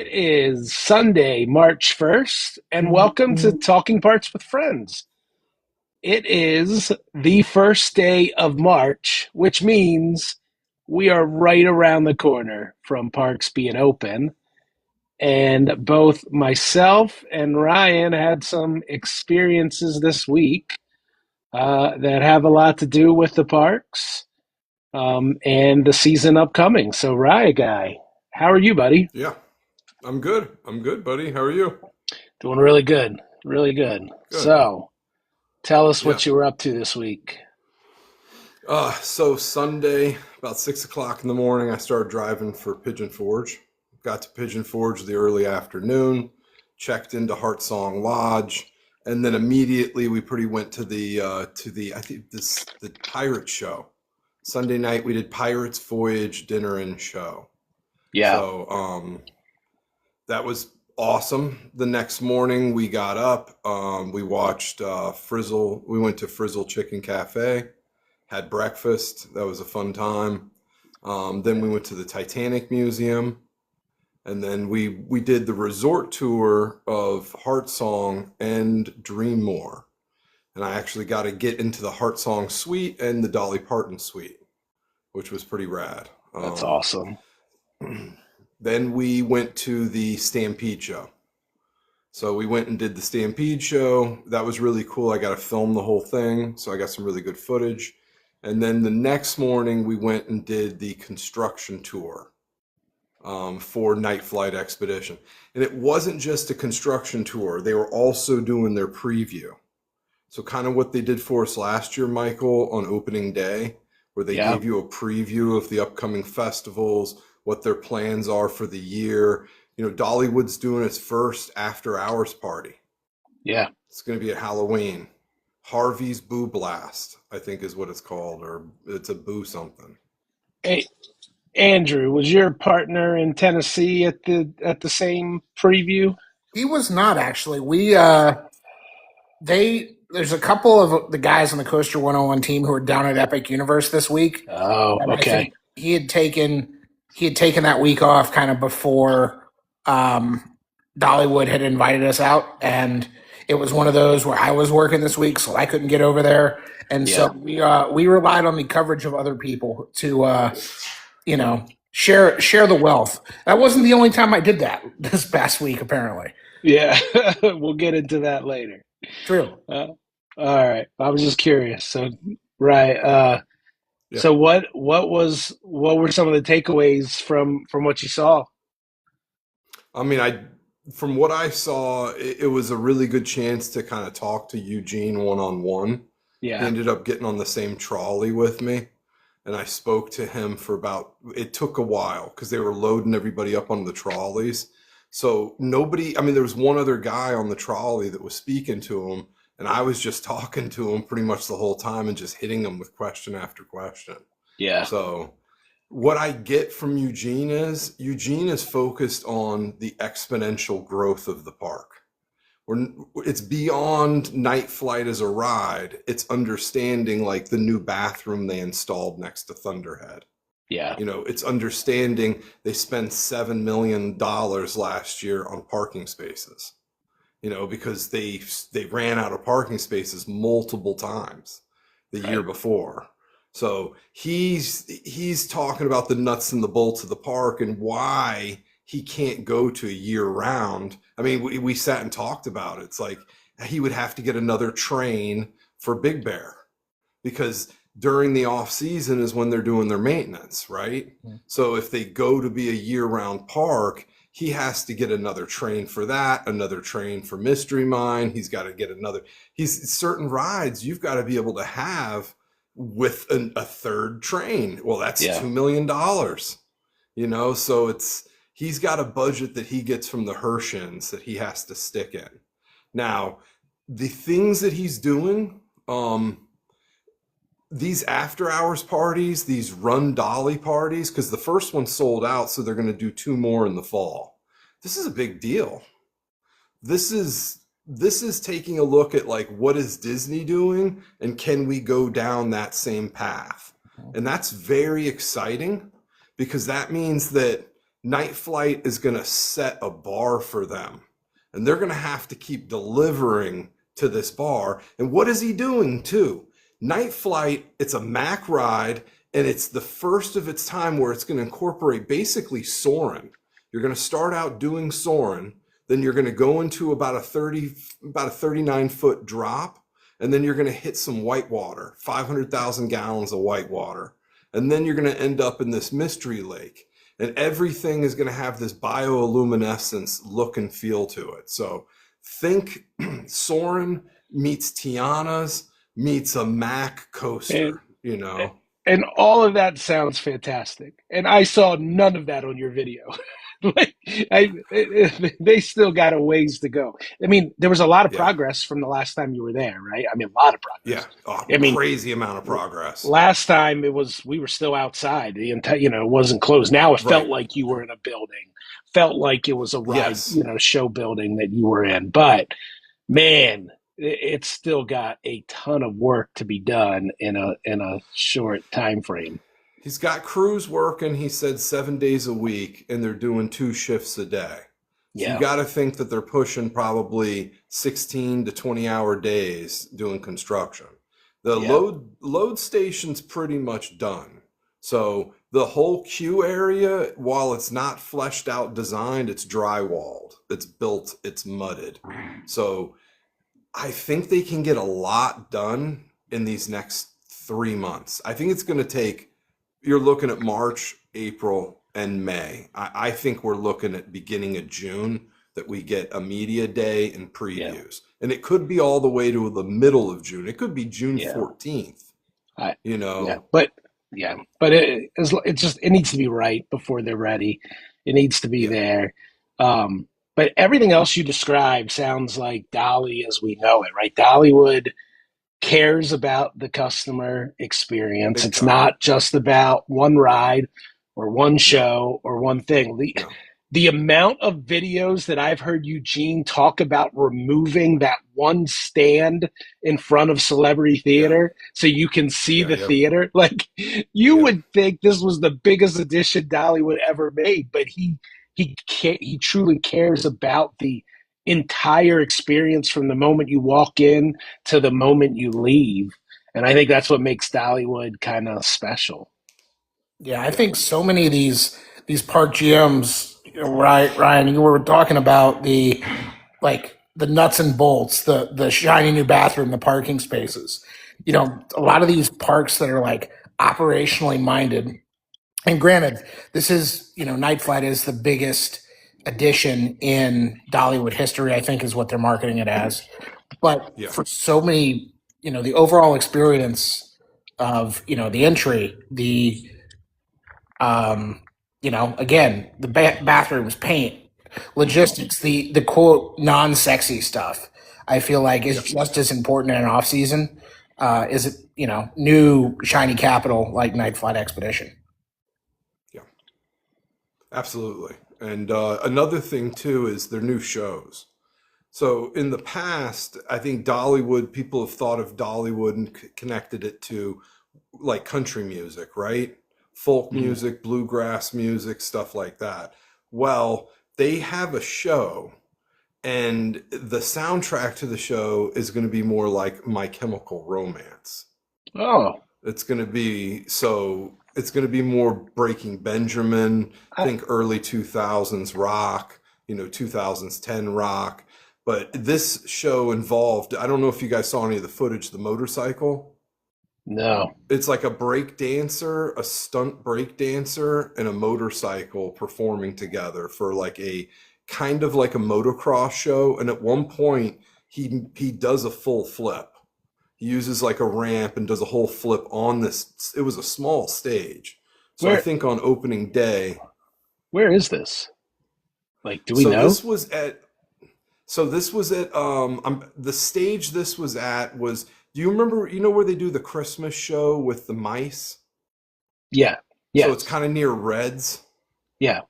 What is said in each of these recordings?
It is Sunday, March 1st, and welcome to Talking Parts with Friends. It is the first day of March, which means we are right around the corner from parks being open. And both myself and Ryan had some experiences this week that have a lot to do with the parks and the season upcoming. So, Ryan, guy, how are you, buddy? Yeah, I'm good. I'm good, buddy. How are you? Doing really good. Really good. Good. So, tell us Yeah. what you were up to this week. So Sunday, about 6 o'clock in the morning, I started driving for Pigeon Forge. Got to Pigeon Forge the early afternoon, checked into Heart Song Lodge, and then immediately we pretty went to the I think the pirate show. Sunday night we did Pirates Voyage dinner and show. Yeah. So that was awesome. The next morning we got up, we watched Frizzle. We went to Frizzle Chicken Cafe, had breakfast. That was a fun time. Then we went to the Titanic Museum, and then we did the resort tour of Heart Song and Dreammore. And I actually got to get into the Heart Song suite and the Dolly Parton suite, which was pretty rad. That's awesome. Then we went to the Stampede show. So we went and did the Stampede show. That was really cool. I got to film the whole thing, so I got some really good footage. And then the next morning, we went and did the construction tour for Night Flight Expedition. And it wasn't just a construction tour, they were also doing their preview. So, kind of what they did for us last year, Michael, on opening day, where they Yeah. gave you a preview of the upcoming festivals, what their plans are for the year. You know, Dollywood's doing its first after hours party. Yeah. It's going to be at Halloween. Harvey's Boo Blast, I think is what it's called, or it's a boo something. Hey, Andrew, was your partner in Tennessee at the same preview? He was not actually. There's a couple of the guys on the Coaster 101 team who are down at Epic Universe this week, Oh, and I okay. think he had taken that week off kind of before Dollywood had invited us out, and it was one of those where I was working this week, so I couldn't get over there, and Yeah. so we relied on the coverage of other people to share the wealth. That wasn't the only time I did that this past week, apparently. Yeah. We'll get into that later. True. Uh, all right. I was just curious. So, right. Yeah. So what were some of the takeaways from what you saw? I mean, from what I saw, it was a really good chance to kind of talk to Eugene one on one. He Yeah. ended up getting on the same trolley with me, and I spoke to him for it took a while because they were loading everybody up on the trolleys. So nobody, I mean, there was one other guy on the trolley that was speaking to him, and I was just talking to him pretty much the whole time and just hitting him with question after question. Yeah. So what I get from Eugene is focused on the exponential growth of the park. It's beyond Night Flight as a ride. It's understanding like the new bathroom they installed next to Thunderhead. Yeah. You know, it's understanding they spent $7 million last year on parking spaces. You know, because they ran out of parking spaces multiple times the year Right. before. So he's talking about the nuts and the bolts of the park and why he can't go to a year round. I mean, we sat and talked about it. It's like he would have to get another train for Big Bear because during the off season is when they're doing their maintenance, right? So if they go to be a year round park, he has to get another train for that, another train for Mystery Mine. He's got to get he's certain rides you've got to be able to have with a third train. Well, that's Yeah. $2 million, you know? So he's got a budget that he gets from the Hershins that he has to stick in. Now, the things that he's doing, these after hours parties, these Run Dolly parties, because the first one sold out, so they're going to do two more in the fall. This is a big deal. This is taking a look at like what is Disney doing and can we go down that same path? And that's very exciting because that means that Night Flight is going to set a bar for them, and they're going to have to keep delivering to this bar. And what is he doing too? Night Flight, it's a Mack ride, and it's the first of its time where it's going to incorporate basically soaring. You're going to start out doing soaring, then you're going to go into about a 39-foot drop, and then you're going to hit some whitewater, 500,000 gallons of whitewater, and then you're going to end up in this mystery lake. And everything is going to have this bioluminescence look and feel to it. So think Soarin' meets Tiana's meets a Mack coaster, you know? And all of that sounds fantastic. And I saw none of that on your video. Like, they still got a ways to go. I mean, there was a lot of Yeah. progress from the last time you were there, right? I mean, a lot of Yeah. progress. Oh, I mean, crazy amount of progress. last time we were still outside. The entire, it wasn't closed. Now it felt Right. like you were in a building. Felt like it was a ride, Yes. show building that you were in. But man, it's still got a ton of work to be done in a short time frame. He's got crews working, he said 7 days a week, and they're doing 2 shifts a day. So you Yeah, got to think that they're pushing probably 16 to 20-hour days doing construction. The yeah, load station's pretty much done. So the whole queue area, while it's not fleshed out designed, it's drywalled, it's built, it's mudded. So I think they can get a lot done in these next 3 months. I think it's going to take, you're looking at March, April, and May. I think we're looking at beginning of June that we get a media day and yeah, previews. And it could be all the way to the middle of June. It could be June yeah. 14th, I, you yeah, know? but it needs to be right before they're ready. It needs to be Yeah, there. But everything else you described sounds like Dolly as we know it, right? Dollywood cares about the customer experience. big It's time. not just about one ride or one No, show or one thing. no. The amount of videos that I've heard Eugene talk about removing that one stand in front of Celebrity Yeah, Theater so you can see yeah, the yep, theater, like you yep. would think this was the biggest addition Dollywood ever made, but he truly cares about the entire experience from the moment you walk in to the moment you leave. And I think that's what makes Dollywood kind of special. Yeah, I Yeah, think so many of these park GMs, right, Ryan, you were talking about the nuts and bolts, the shiny new bathroom, the parking spaces. A lot of these parks that are like operationally minded. And granted, this is, Night Flight is the biggest addition in Dollywood history, I think is what they're marketing it as. But yeah, for so many, the overall experience of, the entry, um, again, the bathrooms, paint, logistics, the quote non-sexy stuff. I feel like is yeah, just as important in an off season. Is it new shiny capital like Night Flight Expedition? yeah. Absolutely. And another thing too is their new shows. So in the past, I think Dollywood, people have thought of Dollywood and connected it to like country music, right? Folk Mhm. music, bluegrass music, stuff like that. Well, they have a show, and the soundtrack to the show is going to be more like My Chemical Romance. Oh, It's going to be more Breaking Benjamin, I, think early 2000s rock, 2010 rock. But this show involved, I don't know if you guys saw any of the footage, the motorcycle. no. It's like a break dancer, a stunt break dancer, and a motorcycle performing together for like a kind of like a motocross show. And at one point, he does a full flip. He uses like a ramp and does a whole flip on this. It was a small stage. So I Where think on opening day, where is this? Like, do we so know? this was at the stage this was at was, do you remember, where they do the Christmas show with the mice? Yeah. So it's Yes. kind of near Reds. Yeah.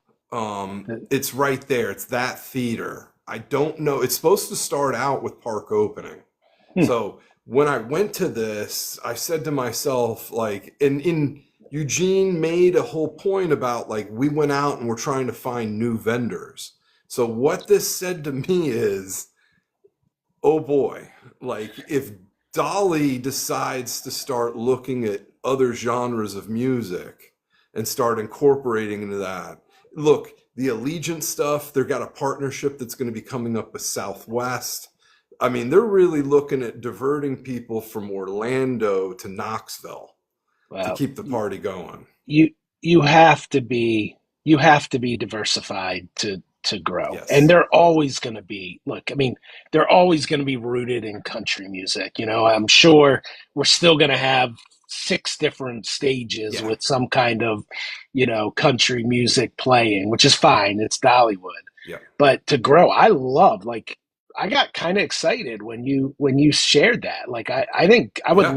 It's right there. It's that theater. I don't know. It's supposed to start out with park opening. Hmm. So when I went to this, I said to myself, like, in Eugene made a whole point about like we went out and we're trying to find new vendors. So what this said to me is, oh boy, like if Dolly decides to start looking at other genres of music and start incorporating into that. Look, the Allegiant stuff, they've got a partnership that's going to be coming up with Southwest. I mean, they're really looking at diverting people from Orlando to Knoxville to Well, keep the party going. you you have to be diversified to grow, and Yes. they're always going to be, look, I mean, they're always going to be rooted in country music. I'm sure we're still going to have six different stages Yeah. with some kind of country music playing, which is fine. It's Dollywood. Yeah. But to grow, I love, like, I got kind of excited when you shared that. Like, I think Yeah.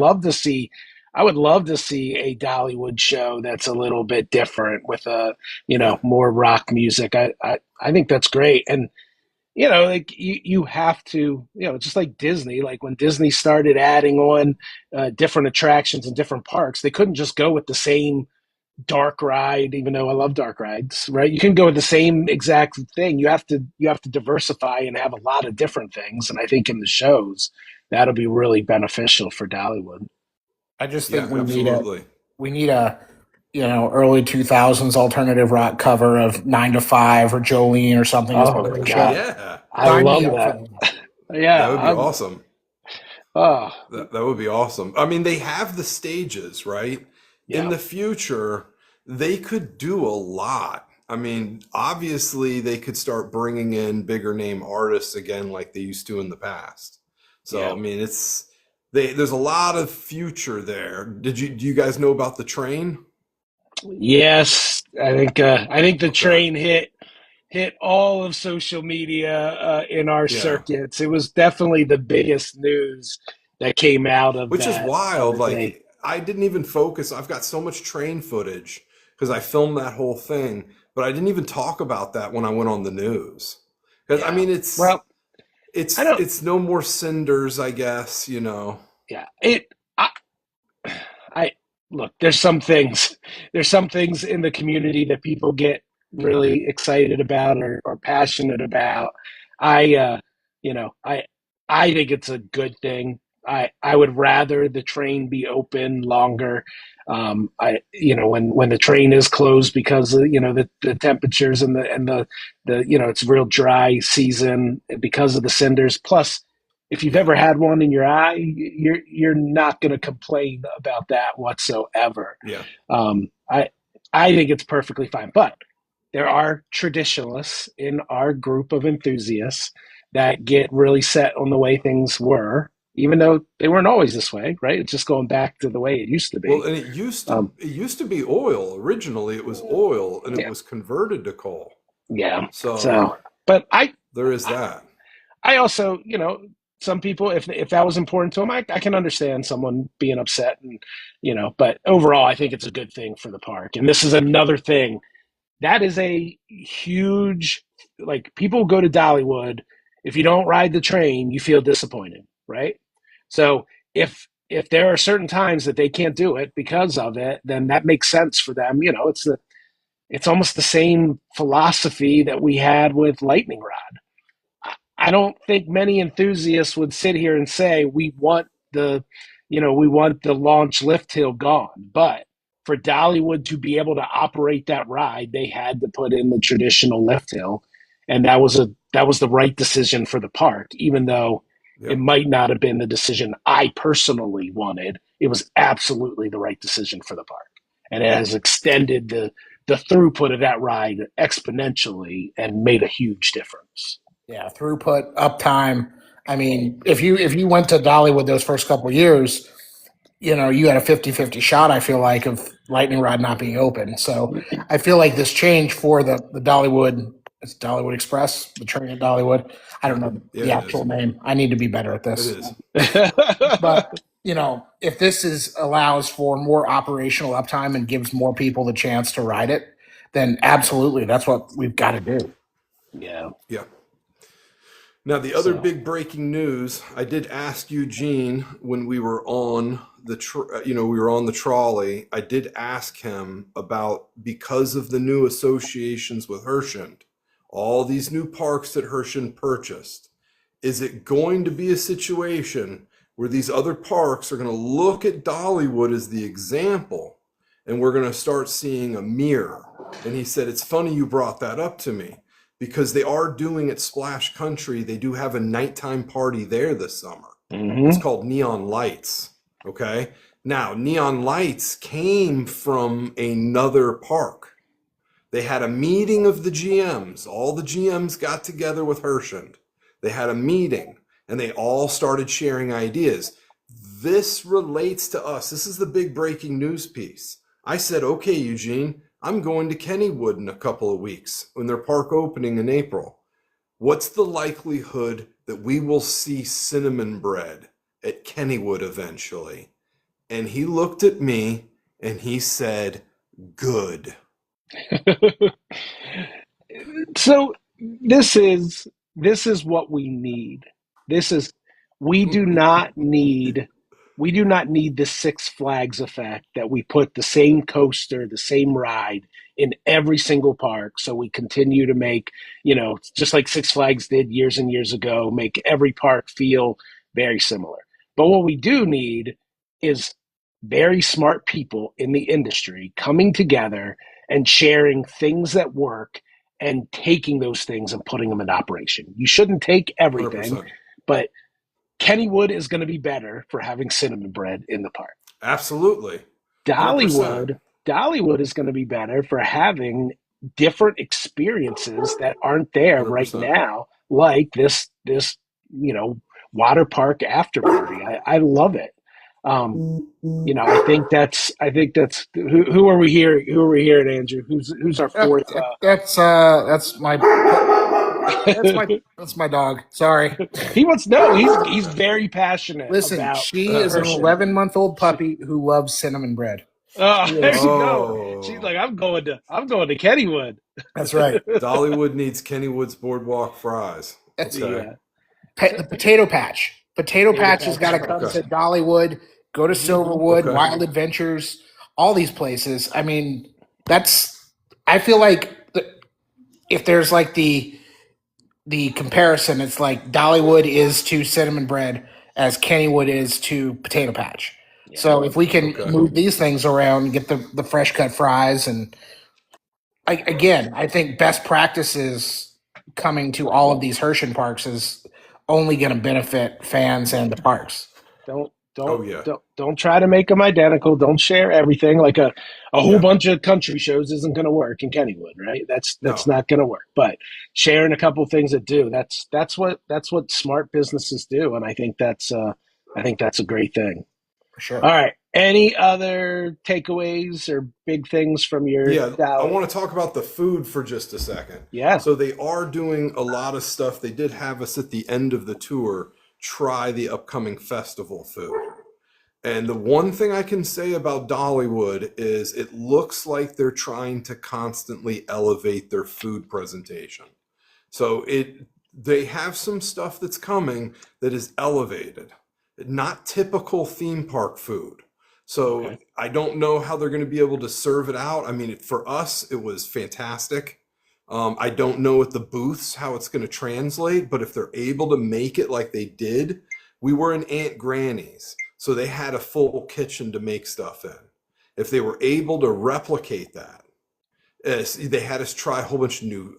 I would love to see a Dollywood show that's a little bit different with Yeah. more rock music. I think that's great. And like, you have to, just like Disney, like when Disney started adding on different attractions and different parks, they couldn't just go with the same dark ride, even though I love dark rides, right? You can go with the same exact thing. You have to diversify and have a lot of different things. And I think in the shows, that'll be really beneficial for Dollywood. I just Yeah. think Absolutely. we need a early 2000s alternative rock cover of 9 to 5 or Jolene or something as a Oh great show. God, Yeah. I Sign me love up for that. that. Yeah, That would be awesome. oh That would be awesome. I mean, they have the stages, right? In yeah, the future, they could do a lot. I mean, obviously, they could start bringing in bigger name artists again, like they used to in the past. So, yeah. I mean, there's a lot of future there. Do you guys know about the train? Yes, I think the Okay. train hit all of social media in our Yeah. circuits. It was definitely the biggest news that came out of Which is that wild. thing. Like, I didn't even focus. I've got so much train footage because I filmed that whole thing, but I didn't even talk about that when I went on the news. Because I Yeah. mean, it's Well, I it's don't. it's no more cinders, I guess. Yeah. I look, there's some things in the community that people get really excited about or passionate about. I you know, I think it's a good thing. I would rather the train be open longer. When the train is closed because of the temperatures and the it's real dry season because of the cinders. Plus, if you've Yeah, ever had one in your eye, you're not going to complain about that whatsoever. yeah, I think it's perfectly fine, but there are traditionalists in our group of enthusiasts that get really set on the way things were, even though they weren't always this way, right? It's just going back to the way it used to well, be. and it used to be oil. Originally, it was oil, and it Yeah, was converted to coal. yeah. So So, but there is that. I also, some people, if that was important to them, I can understand someone being upset, and but overall, I think it's a good thing for the park. And this is another thing that is a huge, like, people go to Dollywood. If you don't ride the train, you feel disappointed, right? So if there are certain times that they can't do it because of it, then that makes sense for them. It's almost the same philosophy that we had with Lightning Rod. I don't think many enthusiasts would sit here and say we want the launch lift hill gone. But for Dollywood to be able to operate that ride, they had to put in the traditional lift hill, and that was the right decision for the park, even though it Yep. might not have been the decision I personally wanted. It was absolutely the right decision for the park, and it has extended the throughput of that ride exponentially and made a huge difference. Yeah, throughput, uptime. I mean, if you went to Dollywood those first couple of years, you had a 50-50 shot, I feel like, of Lightning Rod not being open. So I feel like this change for the Dollywood, it's Dollywood Express, the train at Dollywood. I don't Yeah. know Yeah, the it is. actual name. I need to be better at It this. is. But, if this allows for more operational uptime and gives more people the chance to ride it, then absolutely that's what we've got to do. Yeah. Yeah. Now, the other So, big breaking news, I did ask Eugene when we were on we were on the trolley. I did ask him about, because of the new associations with Herschend, all these new parks that Herschend purchased. Is it going to be a situation where these other parks are going to look at Dollywood as the example, and we're going to start seeing a mirror? And he said, it's funny you brought that up to me, because they are doing at Splash Country, they do have a nighttime party there this summer. It's mhm. called Neon Lights. Okay. Now, Neon Lights came from another park. They had a meeting of the GMs. All the GMs got together with Herschend. They had a meeting and they all started sharing ideas. This relates to us. This is the big breaking news piece. I said, okay, Eugene, I'm going to Kennywood in a couple of weeks when their park opening in April. What's the likelihood that we will see cinnamon bread at Kennywood eventually? And he looked at me and he said, good. So this is what we need. This is we do not need we do not need the Six Flags effect that we put the same coaster, the same ride in every single park. So we continue to make, just like Six Flags did years and years ago, make every park feel very similar. But what we do need is very smart people in the industry coming together and sharing things that work and taking those things and putting them in operation. You shouldn't take everything, 100%. but Kennywood is going to be better for having cinnamon bread in the park. Absolutely. 100%. Dollywood is going to be better for having different experiences that aren't there right 100%. now, like this you know water park after party. I love it. I think that's who are we here? Who are we here, Andrew? Who's our fourth? That's my that's my that's my dog. Sorry. He wants no. He's very passionate Listen, about she is an Herschend. 11-month-old puppy who loves cinnamon bread. Oh, She there is. you go. She's Oh, like, I'm going to Kennywood. That's right. Dollywood needs Kennywood's Boardwalk fries. That's Okay. The the potato patch. Potato potato patch has got patch. to come Okay. to Dollywood. Go to Mhm. Silverwood, Okay. Wild Adventures, all these places. I mean, that's. I feel like if there's like the comparison, it's like Dollywood is to cinnamon bread as Kennywood is to potato patch. Yeah. So if we can Okay. move these things around, get the fresh cut fries, and again, I think best practices coming to all of these Hershey parks is only going to benefit fans and the parks. Don't Oh don't yeah. don't try to make them identical. Don't share everything. Like a whole Yeah. bunch of country shows isn't going to work in Kennywood, right? That's No. not going to work. But sharing a couple things that do, that's what smart businesses do, and I think that's a great thing. For sure. All right. Any other takeaways or big things from your Yeah, I Dolly? want to talk about the food for just a second. Yeah. So they are doing a lot of stuff. They did have us at the end of the tour try the upcoming festival food. And the one thing I can say about Dollywood is it looks like they're trying to constantly elevate their food presentation. So they have some stuff that's coming that is elevated, not typical theme park food. So Okay. I don't know how they're going to be able to serve it out. I mean, for us, it was fantastic. I don't know at the booths how it's going to translate, but if they're able to make it like they did, we were in Aunt Granny's, so they had a full kitchen to make stuff in. If they were able to replicate that, they had us try a whole bunch of new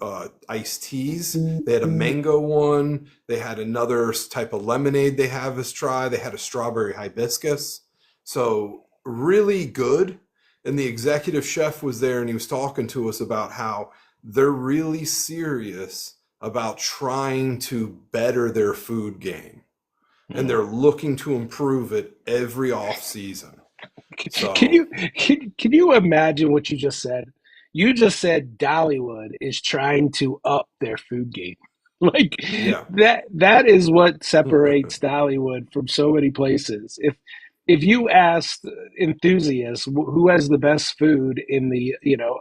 iced teas. They had a mango one. They had another type of lemonade they have us try. They had a strawberry hibiscus. So really good. And the executive chef was there and he was talking to us about how they're really serious about trying to better their food game. And Hmm. they're looking to improve it every off season. Can So you can you imagine what you just said? You just said Dollywood is trying to up their food game. Like yeah. that is what separates Dollywood from so many places. If you asked enthusiasts who has the best food in the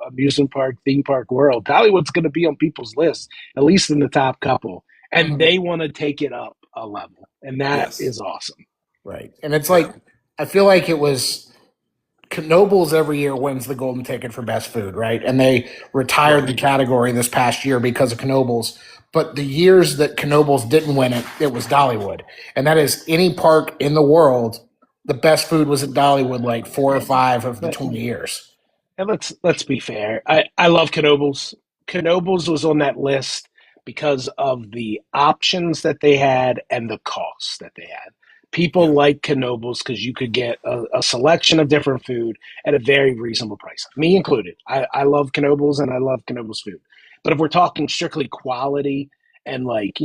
amusement park theme park world, Dollywood's going to be on people's lists, at least in the top couple. and they want to take it up a level, and that Yes. is awesome. Right. And it's Yeah. like, I feel like it was Knoebels every year wins the golden ticket for best food, right? And they retired the Right. category this past year because of Knoebels. But the years that Knoebels didn't win it, it was Dollywood. And that is any park in the world, the best food was at Dollywood like 4 or 5 of the But 20 years. and let's be fair. I love Knoebels. Knoebels was on that list because of the options that they had and the costs that they had. People Yeah. like Knoebels because you could get a selection of different food at a very reasonable price, me included. I love Knoebels and I love Knoebels food. But if we're talking strictly quality and like,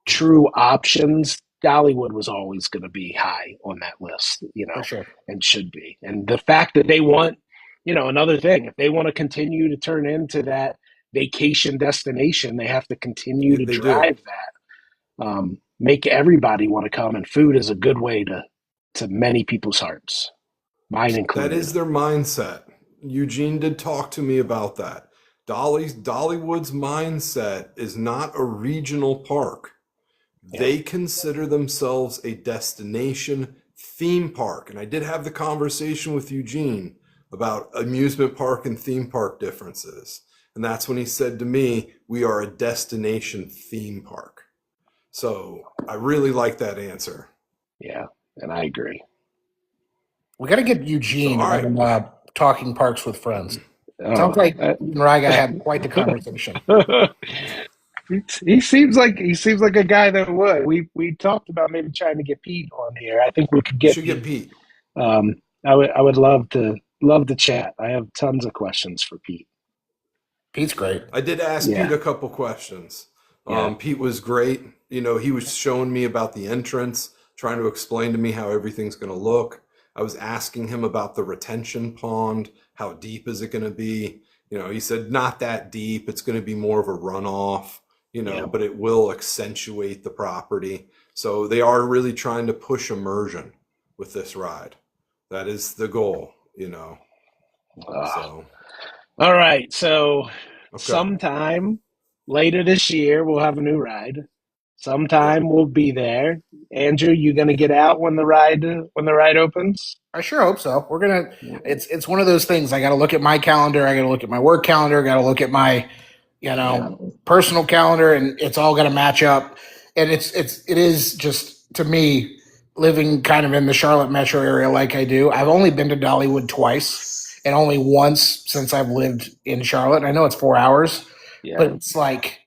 true options, Dollywood was always going to be high on that list, For sure. and should be. And the fact that they want, another thing, if they want to continue to turn into that vacation destination, they have to continue to They do. drive that, make everybody want to come. And food is a good way to many people's hearts, mine That included. is their mindset. Eugene did talk to me about that. Dollywood's mindset is not a regional park. Yeah, They consider themselves a destination theme park. And I did have the conversation with Eugene about amusement park and theme park differences. And that's when he said to me, we are a destination theme park. So I really like that answer. yeah, and I agree. We got to get So, Eugene all right. on Talking Parks with Friends. Sounds Oh, like you and I got to have quite the conversation. he seems like a guy that would. We talked about maybe trying to get Pete on here. I think we could You get should get Pete. Pete. I would love to chat. I have tons of questions for Pete. Pete's great. I did ask Yeah, Pete a couple questions. yeah, Pete was great. He was showing me about the entrance, trying to explain to me how everything's going to look. I was asking him about the retention pond. How deep is it going to be? He said not that deep. It's going to be more of a runoff, yeah. but it will accentuate the property. So they are really trying to push immersion with this ride. That is the goal. Uh, So, all right. So okay. sometime later this year we'll have a new ride. Yep. Sometime we'll be there. Andrew, you gonna get out when the ride opens? I sure hope so. We're gonna. It's one of those things. I got to look at my calendar. I got to look at my work calendar. I got to look at my, Yeah, personal calendar, and it's all got to match up. And it is just to me living kind of in the Charlotte metro area like I do. I've only been to Dollywood twice, and only once since I've lived in Charlotte. I know it's 4 hours, yeah. but it's like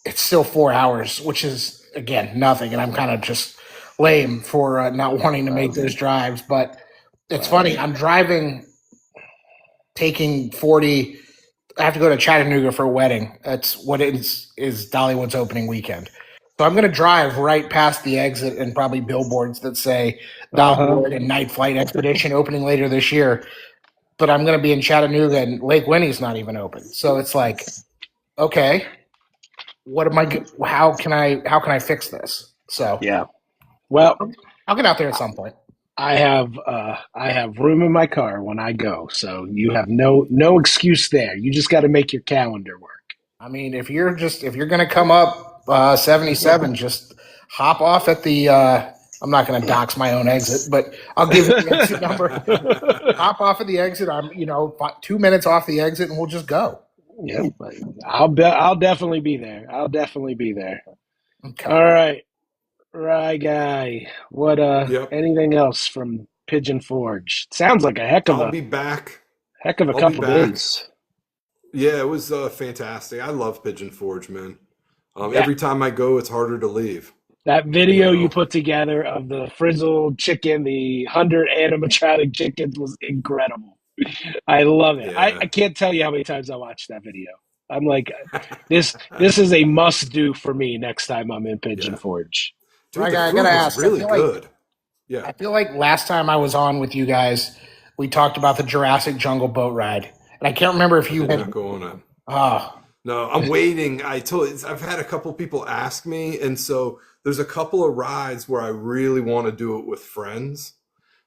it's still 4 hours, which is again nothing. And I'm kind of just lame for not wanting to make Well, those drives. But it's well, funny. I'm driving, taking 40. I have to go to Chattanooga for a wedding. That's what it is Dollywood's opening weekend. So I'm going to drive right past the exit and probably billboards that say uh-huh. Dollywood and Night Flight Expedition opening later this year. But I'm going to be in Chattanooga and Lake Winnie's not even open. So it's like, okay, what am I? How can I fix this? So Yeah. Well, I'll get out there at some point. I have room in my car when I go, so you have no excuse there. You just got to make your calendar work. I mean, if you're gonna come up 77, just hop off at the. I'm not gonna dox my own exit, but I'll give you the exit number. Hop off at the exit. I'm 2 minutes off the exit, and we'll just go. Yep. I'll definitely be there. I'll definitely be there. Okay. All right. Right guy. What Yep. anything else from Pigeon Forge? Sounds like a heck of I'll a be back. heck of a I'll be couple back. days. Yeah, it was fantastic. I love Pigeon Forge, man. That Every time I go, it's harder to leave. that You video you know, put together of the frizzled chicken, the 100 animatronic chickens was incredible. I love it. I, yeah, I can't tell you how many times I watched that video. I'm like, this is a must do for me next time I'm in Pigeon yeah, Forge. dude, the I gotta food was ask. really good. Yeah, I feel like last time I was on with you guys, we talked about the Jurassic Jungle boat ride, and I can't remember if I you did not had. go on it. Oh, No, I'm waiting. I've had a couple people ask me, and so there's a couple of rides where I really want to do it with friends.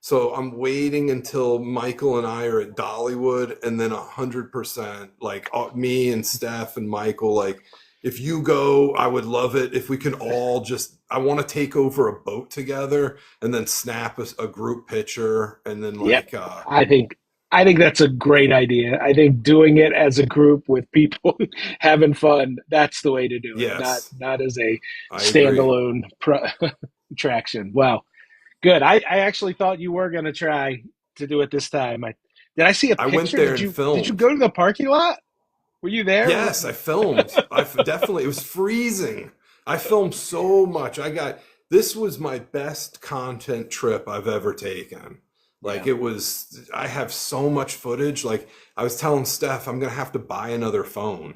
So I'm waiting until Michael and I are at Dollywood, and then 100%, like me and Steph and Michael, like if you go, I would love it if we can all just. I want to take over a boat together and then snap a group picture and then Yep. like I think I think that's a great idea. I think doing it as a group with people having fun, that's the way to do it. Not yes, not as a I agree. standalone attraction. Wow. Good. I actually thought you were going to try to do it this time. Did I see a I went picture? there Did and you filmed. go to the parking lot? Were you there? Yes, I filmed. Definitely, it was freezing. I filmed so much. This was my best content trip I've ever taken. Like Yeah. it was, I have so much footage. Like I was telling Steph, I'm gonna have to buy another phone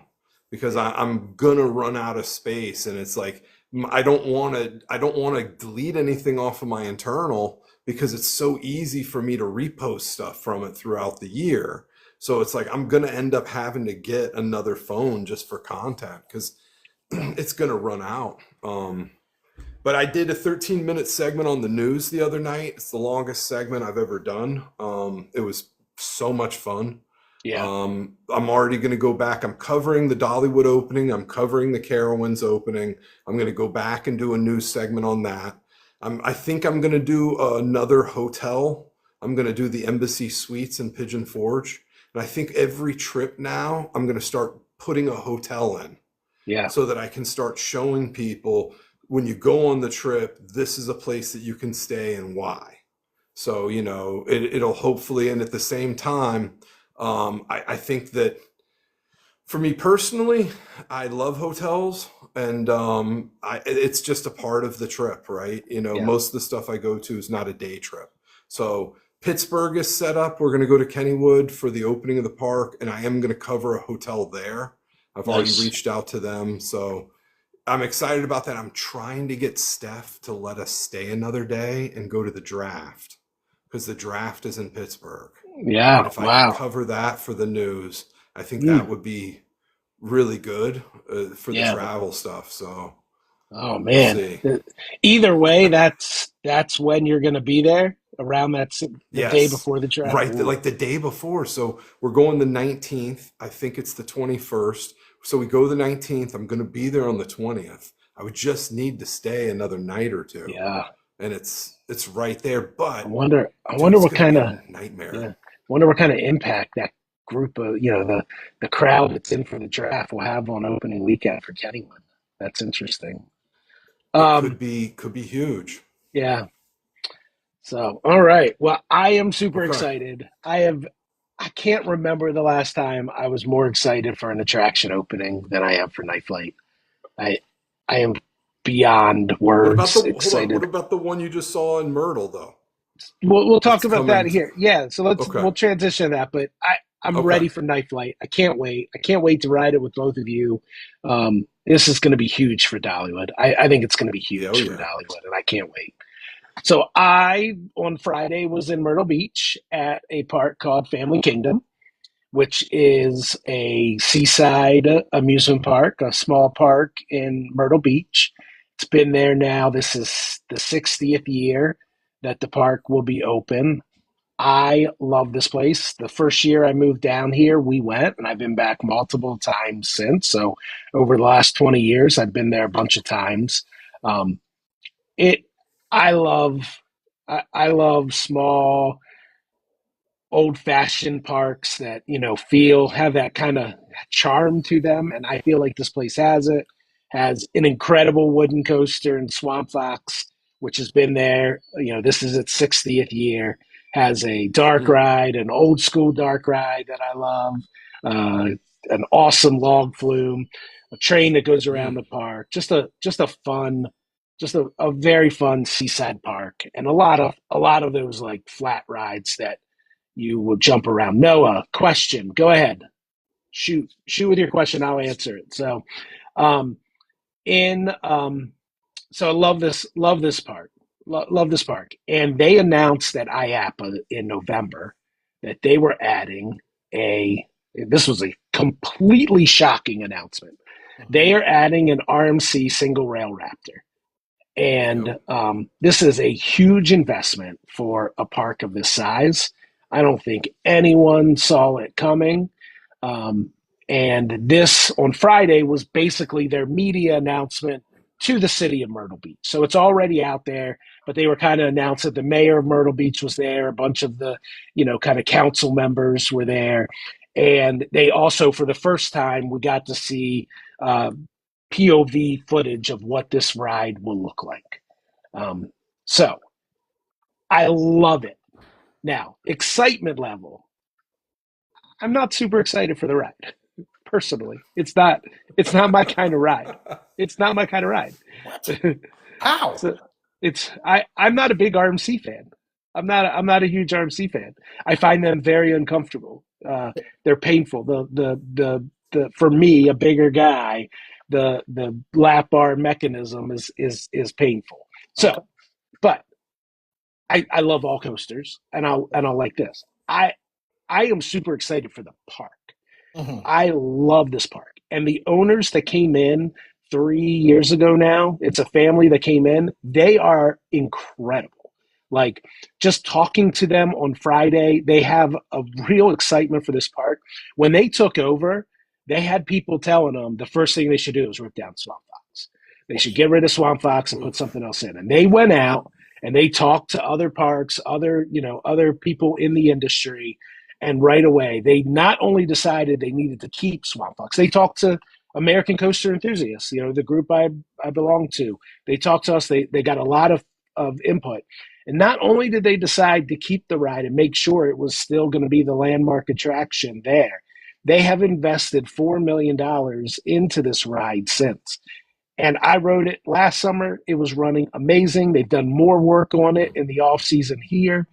because I'm gonna run out of space. And it's like, I don't want to delete anything off of my internal because it's so easy for me to repost stuff from it throughout the year. So it's like I'm gonna end up having to get another phone just for content because it's gonna run out. But I did a 13-minute segment on the news the other night. It's the longest segment I've ever done. It was so much fun. Yeah. I'm already going to go back. I'm covering the Dollywood opening. I'm covering the Carowinds opening. I'm going to go back and do a news segment on that. I think I'm going to do another hotel. I'm going to do the Embassy Suites in Pigeon Forge. And I think every trip now, I'm going to start putting a hotel in Yeah. so that I can start showing people when you go on the trip, this is a place that you can stay and why. So, it'll hopefully, and at the same time, I think that for me personally, I love hotels and it's just a part of the trip, right? Yeah. Most of the stuff I go to is not a day trip. So Pittsburgh is set up. We're going to go to Kennywood for the opening of the park, and I am going to cover a hotel there. I've already Nice. reached out to them. So I'm excited about that. I'm trying to get Steph to let us stay another day and go to the draft because the draft is in Pittsburgh. And Yeah. if I can Wow. cover that for the news, I think that Mm, would be really good for the yeah. travel stuff. So Oh we'll man. see. Either way, that's when you're going to be there around the day Yes, before the draft. right. Ooh. Like the day before. So we're going the 19th. I think it's the 21st. So we go the 19th. I'm going to be there on the 20th. I would just need to stay another night or two. Yeah. And it's right there. I But wonder. I dude, wonder it's what going to kind be of. a nightmare. Yeah. Wonder what kind of impact that group of the crowd that's in for the draft will have on opening weekend for Kennywood. That's interesting. It Um. could be huge. Yeah. So, all right. Well, I am super Okay. excited. I can't remember the last time I was more excited for an attraction opening than I am for Night Flight. I I am beyond What about words the hold on? What excited. about the one you just saw in Myrtle though? We'll talk That's about that coming. here. Yeah, so Okay. we'll transition that. But I'm Okay. ready for Night Flight. I can't wait. I can't wait to ride it with both of you. This is going to be huge for Dollywood. I think it's going to be Yeah. Oh huge for yeah. Dollywood, and I can't wait. So I on Friday was in Myrtle Beach at a park called Family Kingdom, which is a seaside amusement park, a small park in Myrtle Beach. It's been there now. This is the 60th year that the park will be open. I love this place. The first year I moved down here, we went, and I've been back multiple times since. So over the last 20 years, I've been there a bunch of times. Um, it, I love, I love small old fashioned parks that feel have that kind of charm to them, and I feel like this place has it. Has an incredible wooden coaster in Swamp Fox, which has been there. This is its 60th year. Has a dark Mm, ride, an old school dark ride that I love. Uh, an awesome log flume, a train that goes around mm, the park. Just a fun, just a very fun seaside park, and a lot of those like flat rides that you will jump around. Noah, question. Go ahead. Shoot with your question. I'll answer it. Um, in so I love this park. Love this park. And they announced at IAPA in November that they were adding a. This was a completely shocking announcement. They mhm. are adding an RMC single rail Raptor. And Yep. this is a huge investment for a park of this size. I don't think anyone saw it coming. Um, And this on Friday was basically their media announcement to the city of Myrtle Beach. So it's already out there, but they were kind of announced that the mayor of Myrtle Beach was there, a bunch of the, kind of council members were there. And they also, for the first time, we got to see uh, POV footage of what this ride will look like. So I love it. Now, excitement level. I'm not super excited for the ride. Personally, it's not my kind of ride. It's not my kind of ride. What? How? So I'm not a big RMC fan. I'm not a huge RMC fan. I find them very uncomfortable. They're painful. The for me, a bigger guy, the lap bar mechanism is painful. Okay. So, but I love all coasters, and I'll like this. I am super excited for the park. Mhm. I love this park. And the owners that came in 3 years ago now, it's a family that came in, they are incredible. Like just talking to them on Friday, they have a real excitement for this park. When they took over, they had people telling them the first thing they should do is rip down Swamp Fox. They should get rid of Swamp Fox and put Oof. something else in. And they went out and they talked to other parks, other people in the industry, and right away, they not only decided they needed to keep Swamp Fox, they talked to American Coaster Enthusiasts, the group I belong to. They talked to us. They got a lot of input. And not only did they decide to keep the ride and make sure it was still going to be the landmark attraction there, they have invested $4 million into this ride since. And I rode it last summer. It was running amazing. They've done more work on it in the off season here.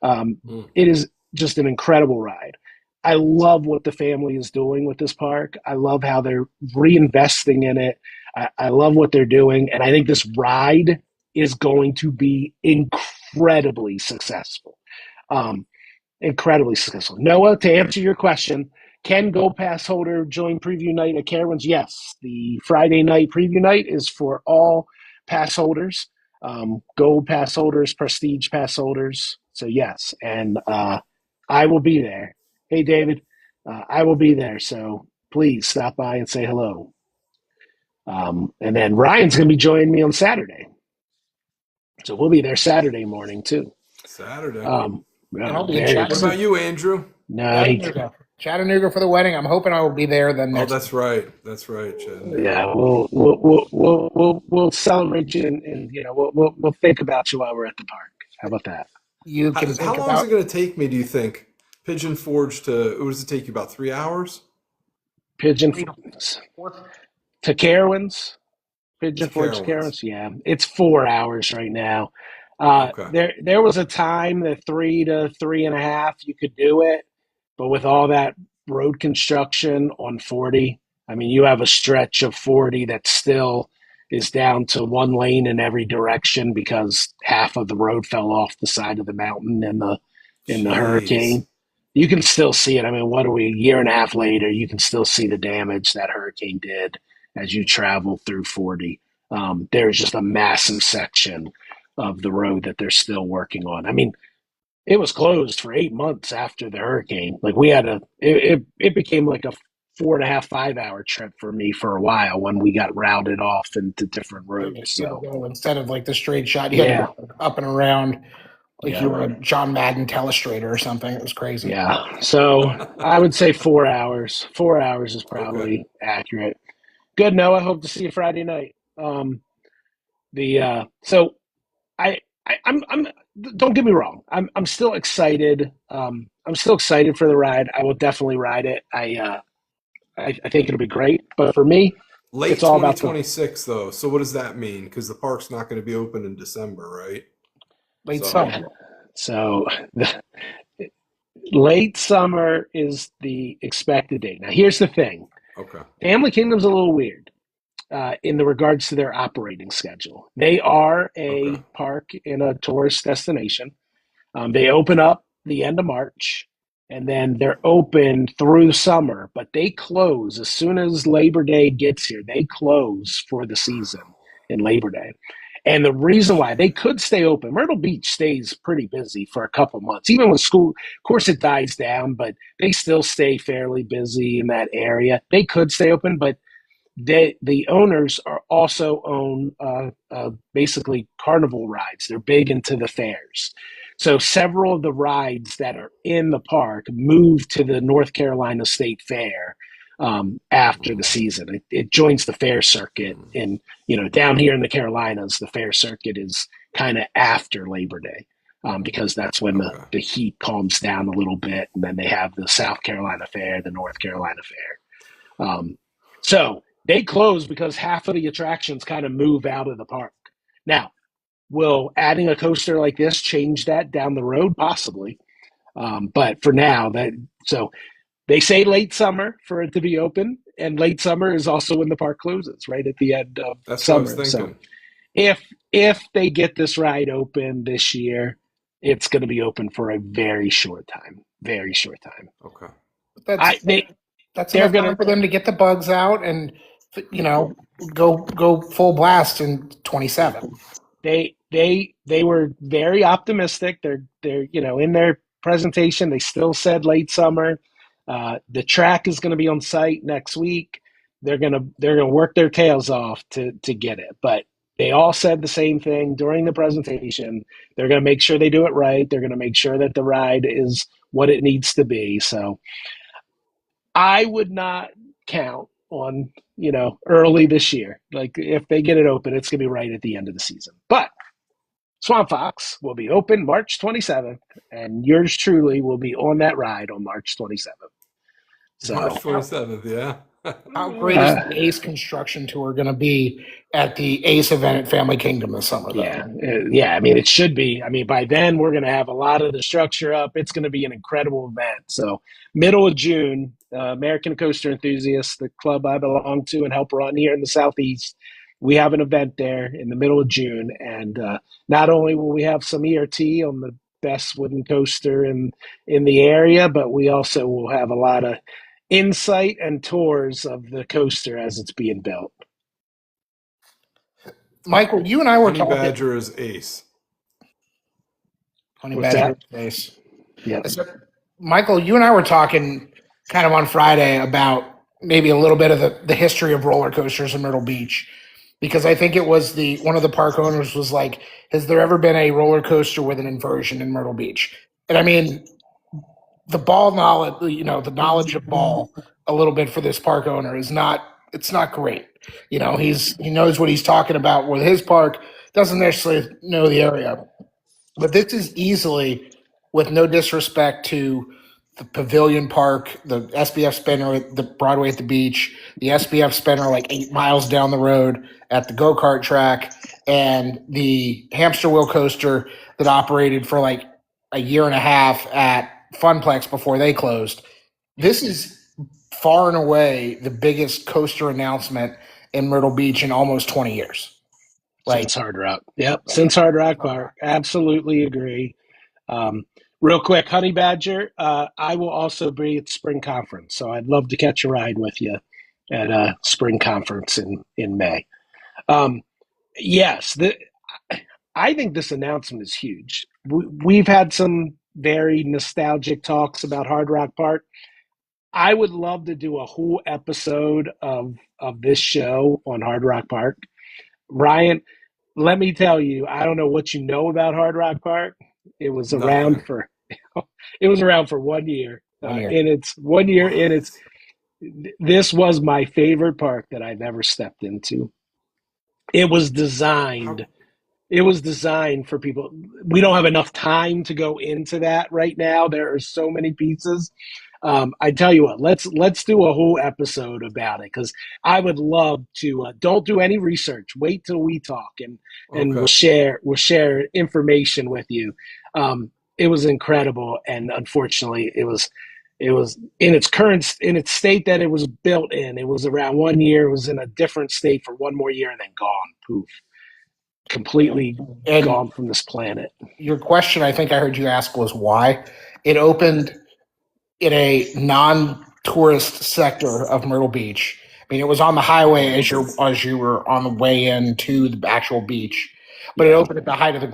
Mm. It is just an incredible ride. I love what the family is doing with this park. I love how they're reinvesting in it. I love what they're doing. And I think this ride is going to be incredibly successful. Um, Incredibly successful. Noah, to answer your question, can Gold Pass holder join preview night at Carowinds? Yes. The Friday night preview night is for all pass holders, Gold Pass holders, Prestige Pass holders. So, yes. And I will be there. Hey, David, I will be there. So please stop by and say hello. And then Ryan's going to be joining me on Saturday. So we'll be there Saturday morning, too. Saturday. And I'll be in Very What Chattanooga. about you, Andrew? No, Chattanooga for the wedding. I'm hoping I will be there then Oh, next. that's right. That's right, Chattanooga. yeah, we'll celebrate you and we'll think about you while we're at the park. How about that? You can How think long is about it going to take me, do you think? Pigeon Forge to, what does it take you, about 3 hours? Pigeon three to four. to Carowinds, To Pigeon Forge to Carowinds. Carowinds. Yeah, it's 4 hours right now. Okay. There was a time that 3 to 3.5 you could do it, but with all that road construction on 40, I mean, you have a stretch of 40 that still is down to one lane in every direction because half of the road fell off the side of the mountain in the Jeez. hurricane. You can still see it. I mean, what are we, a year and a half later? You can still see the damage that hurricane did as you travel through 40. There's just a massive section of the road that they're still working on. I mean, it was closed for 8 months after the hurricane. Like we had it became like a 4.5, 5 hour trip for me for a while when we got routed off into different roads. You had to So go instead of like the straight shot, you had to yeah, go up and around like you yeah, were a John Madden telestrator or something. It was crazy. yeah. So I would say 4 hours. 4 hours is Okay. probably accurate. Good, Noah. Hope to see you Friday night. The so I'm don't get me wrong. I'm still excited. I'm still excited for the ride. I will definitely ride it. I think it'll be great. But for me, Late it's all about the 2026, though. So what does that mean? Because the park's not going to be open in December, right? Late So, yeah. summer. So the late summer is the expected date. Now here's the thing. okay. Family Kingdom's a little weird in the regards to their operating schedule. They are Okay. a park in a tourist destination. They open up the end of March and then they're open through summer, but they close as soon as Labor Day gets here. They close for the season in Labor Day. And the reason why they could stay open, Myrtle Beach stays pretty busy for a couple months, even when school, of course, it dies down, but they still stay fairly busy in that area. They could stay open, but the owners are also own basically carnival rides. They're big into the fairs. So several of the rides that are in the park moved to the North Carolina State Fair after the season. It joins the fair circuit, and down here in the Carolinas, the fair circuit is kind of after Labor Day. Because that's when the heat calms down a little bit, and then they have the South Carolina Fair, the North Carolina Fair. So they close because half of the attractions kind of move out of the park. Now, will adding a coaster like this change that down the road? Possibly. But for now, so they say late summer for it to be open, and late summer is also when the park closes, right at the end of That's summer. what I was thinking. So if they get this ride open this year, it's going to be open for a very short time. Very short time. Okay. That's enough time for them to get the bugs out and go full blast in 27. They were very optimistic. They're in their presentation they still said late summer. The track is going to be on site next week. They're gonna work their tails off to get it, but they all said the same thing during the presentation. They're going to make sure they do it right. They're going to make sure that the ride is what it needs to be. So I would not count on early this year. Like if they get it open, it's going to be right at the end of the season. But Swamp Fox will be open March 27th, and yours truly will be on that ride on March 27th. So, March 27th, yeah. How great is the Ace construction tour going to be at the Ace event at Family Kingdom this summer, though? Yeah. I mean, it should be. I mean, by then we're going to have a lot of the structure up. It's going to be an incredible event. So, middle of June, American Coaster Enthusiasts, the club I belong to and help run here in the Southeast, we have an event there in the middle of June. And not only will we have some ERT on the best wooden coaster in the area, but we also will have a lot of insight and tours of the coaster as it's being built. Michael, you and I were talking. Badger is Ace. Honey Badger is Ace. Yeah. So, Michael, you and I were talking kind of on Friday about maybe a little bit of the history of roller coasters in Myrtle Beach, because I think it was one of the park owners was like, has there ever been a roller coaster with an inversion in Myrtle Beach? And I mean, the ball knowledge, the knowledge of ball a little bit for this park owner it's not great. He knows what he's talking about with his park, doesn't necessarily know the area. But this is easily, with no disrespect to the Pavilion Park, the SBF spinner at the Broadway at the beach, the SBF spinner like 8 miles down the road at the go-kart track, and the hamster wheel coaster that operated for like a year and a half at Funplex before they closed. This is far and away the biggest coaster announcement in Myrtle Beach in almost 20 years. Since Hard Rock. Yep, since Hard Rock Park. Absolutely agree. Real quick, Honey Badger, I will also be at Spring Conference, so I'd love to catch a ride with you at Spring Conference in May. Yes, I think this announcement is huge. We've had some very nostalgic talks about Hard Rock Park. I would love to do a whole episode of this show on Hard Rock Park. Ryan, let me tell you, I don't know what you know about Hard Rock Park. It was around for 1 year. This was my favorite park that I've ever stepped into. It was designed for people. We don't have enough time to go into that right now. There are so many pieces. I tell you what, let's do a whole episode about it, because I would love to. Don't do any research. Wait till we talk, and we'll share information with you. It was incredible, and unfortunately, it was in its state that it was built in. It was around 1 year. It was in a different state for one more year, and then gone. Poof. Completely gone from this planet. Your question, I think I heard you ask, was why it opened in a non-tourist sector of Myrtle Beach. I mean, it was on the highway as you were on the way into the actual beach. but it Yeah. opened at the height of the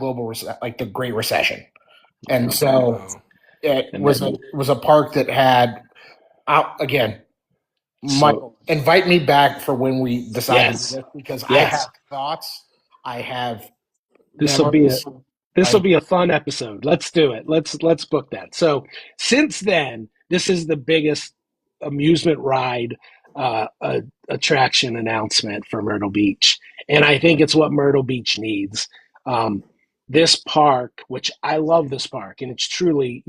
like the Great Recession, and Yeah. so Oh, it And was then, a park that had again. so, Michael, invite me back for when we decide to do yes. this because I have Yes. thoughts, I have This will be a memories. this will Like, be a fun episode. Let's do it. Let's book that. So since then, this is the biggest amusement ride attraction announcement for Myrtle Beach, and I think it's what Myrtle Beach needs. Um, this park, which I love this park, and it's truly,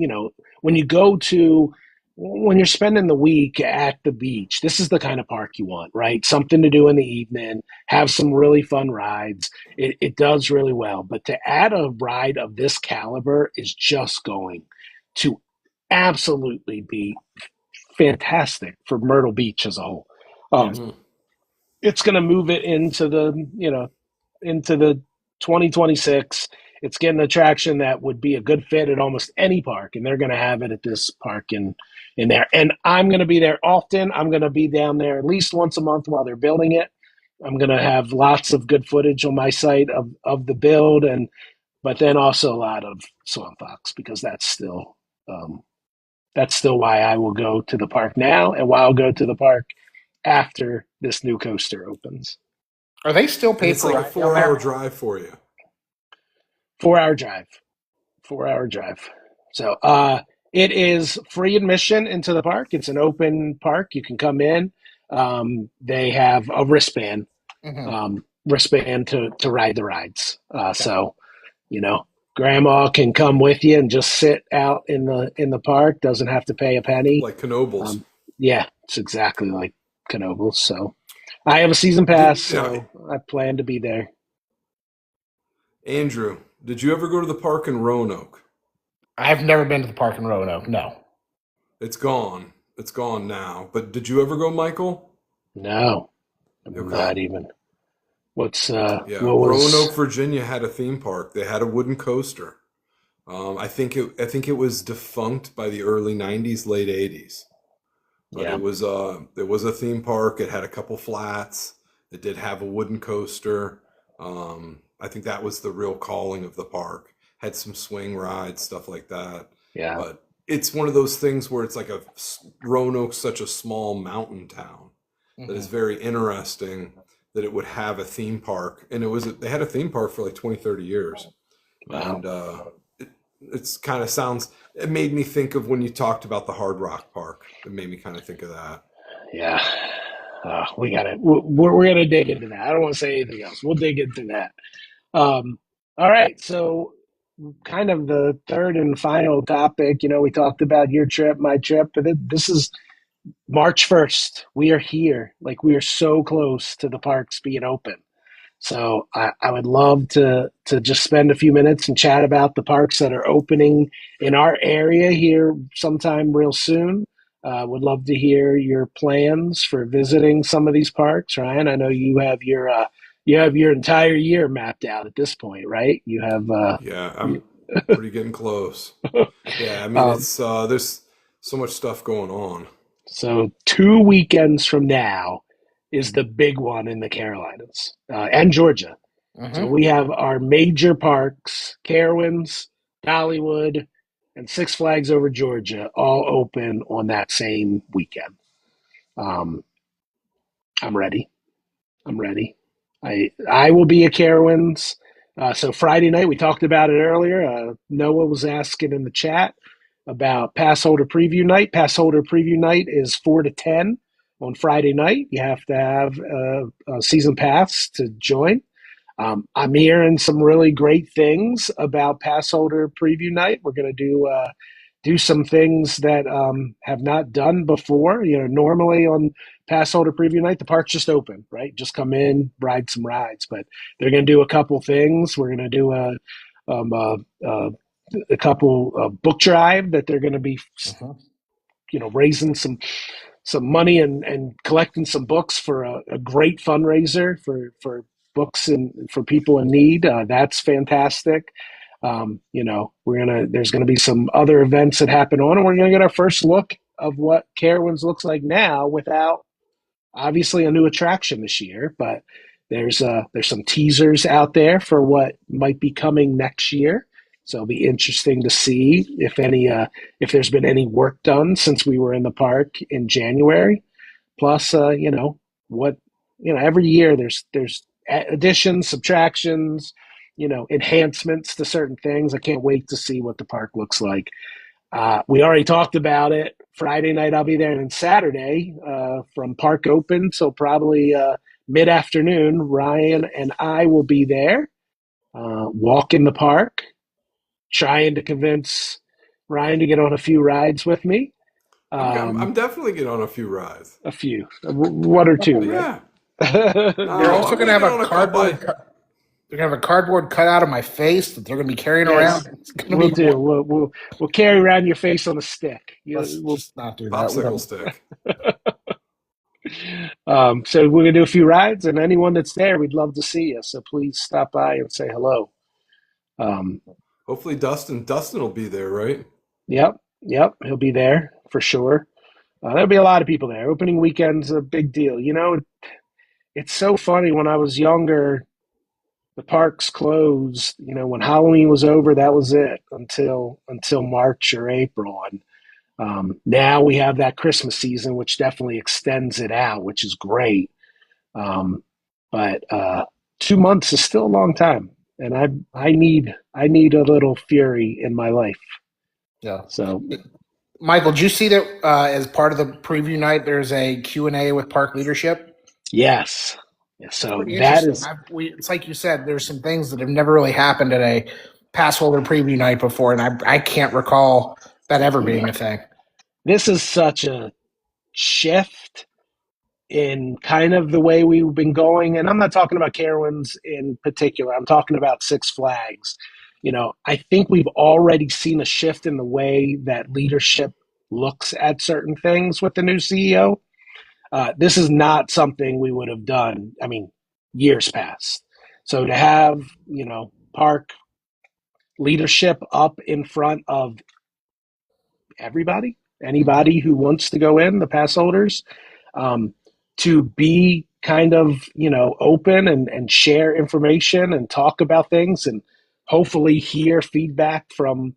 when you go to when you're spending the week at the beach, this is the kind of park you want, right? Something to do in the evening, have some really fun rides. It does really well. But to add a ride of this caliber is just going to absolutely be fantastic for Myrtle Beach as a whole. yes. hmm. It's going to move it into the 2026. It's getting an attraction that would be a good fit at almost any park, and they're going to have it at this park in there. And I'm going to be there often. I'm going to be down there at least once a month while they're building it. I'm going to have lots of good footage on my site of the build, and but then also a lot of Swamp Fox because um, that's still why I will go to the park now, and why I'll go to the park after this new coaster opens. Are they still And pay it's per like a ride down 4 hour there? drive for you. 4 hour drive. 4 hour drive. So it is free admission into the park. It's an open park. You can come in. They have a Hmm. wristband to ride the rides. Okay. So you know, grandma can come with you and just sit out in the park. Doesn't have to pay a penny. Like Knobles. Yeah, it's exactly like Knoebels. So I have a season pass, Now, so I plan to be there. Andrew, did you ever go to the park in Roanoke? I've never been to the park in Roanoke. No. It's gone. It's gone now. But did you ever go, Michael? No, I'm Okay. not even. Yeah, What was? Roanoke, Virginia had a theme park. They had a wooden coaster. I think it was defunct by the early '90s, late '80s. But Yeah, it was a theme park. It had a couple flats. It did have a wooden coaster. I think that was the real calling of the park. Had some swing rides, stuff like that. yeah, But it's one of those things where it's like Roanoke's such a small mountain town that is Hmm. very interesting that it would have a theme park. And they had a theme park for like 20, 30 years. wow, And it's kind of sounds, it made me think of when you talked about the Hard Rock Park. It made me kind of think of that. yeah. We got it. We're gonna dig into that. I don't want to say anything else. We'll dig into that. Um, all right. So, kind of the third and final topic. We talked about your trip, my trip, but this is March 1st. We are here. Like, we are so close to the parks being open. So I would love to just spend a few minutes and chat about the parks that are opening in our area here sometime real soon. Would love to hear your plans for visiting some of these parks, Ryan. I know you have your entire year mapped out at this point, right? You have Yeah, you, I'm pretty getting close. Yeah, I mean, um, it's there's so much stuff going on. so 2 weekends from now is the big one in the Carolinas and Georgia. So Hmm. we have our major parks, Carowinds, Dollywood, and Six Flags Over Georgia, all open on that same weekend. Um, I'm ready. I'm ready. I will be at Carowinds. So Friday night, we talked about it earlier. Noah was asking in the chat about pass holder preview night. Pass holder preview night is 4 to 10 on Friday night. You have to have a season pass to join. I'm hearing some really great things about pass holder preview night. We're going to do some things that have not done before. Normally on pass holder preview night, the park's just open, right? Just come in, ride some rides. But they're going to do a couple things. We're going to do um, uh, uh, a couple book drive that they're going to be Hmm. raising some money and collecting some books for a great fundraiser for books and for people in need. That's fantastic. There's gonna be some other events that happen on, and we're gonna get our first look of what Carowinds looks like now without obviously a new attraction this year, but there's some teasers out there for what might be coming next year. So it'll be interesting to see if there's been any work done since we were in the park in January. Plus, what every year there's additions, subtractions, enhancements to certain things. I can't wait to see what the park looks like. We already talked about it. Friday night I'll be there, and then Saturday from park open till probably mid afternoon. Ryan and I will be there, walking the park, trying to convince Ryan to get on a few rides with me. I'm definitely getting on a few rides. A few, one or two, Oh right? yeah. They're No, also I'm going to gonna have get a on a couple. they're going to have a cardboard cutout of my face that they're going to be carrying Yes, around. It's going to we'll be. do. We'll carry around your face on a stick. Let's We'll just not do that. We Popsicle don't. stick. So we're gonna do a few rides, and anyone that's there, we'd love to see you. So please stop by and say hello. Um, Hopefully Dustin will be there, right? yep, he'll be there for sure. There'll be a lot of people there. Opening weekend's a big deal. It's so funny. When I was younger, the parks closed. When Halloween was over, that was it until March or April, and now we have that Christmas season, which definitely extends it out, which is great. Um, but 2 months is still a long time, and I need a little fury in my life. Yeah. So Michael, did you see that as part of the preview night? There's a Q&A with park leadership. yes, It's so pretty that interesting. is It's like you said, there's some things that have never really happened at a pass holder preview night before, and I can't recall that ever being a thing. this is such a shift in kind of the way we've been going. And I'm not talking about Carowinds in particular. I'm talking about Six Flags. I think we've already seen a shift in the way that leadership looks at certain things with the new CEO. This is not something we would have done, I mean, years past. So to have, park leadership up in front of everybody, anybody who wants to go in, the pass holders, um, to be kind of open and share information and talk about things and hopefully hear feedback from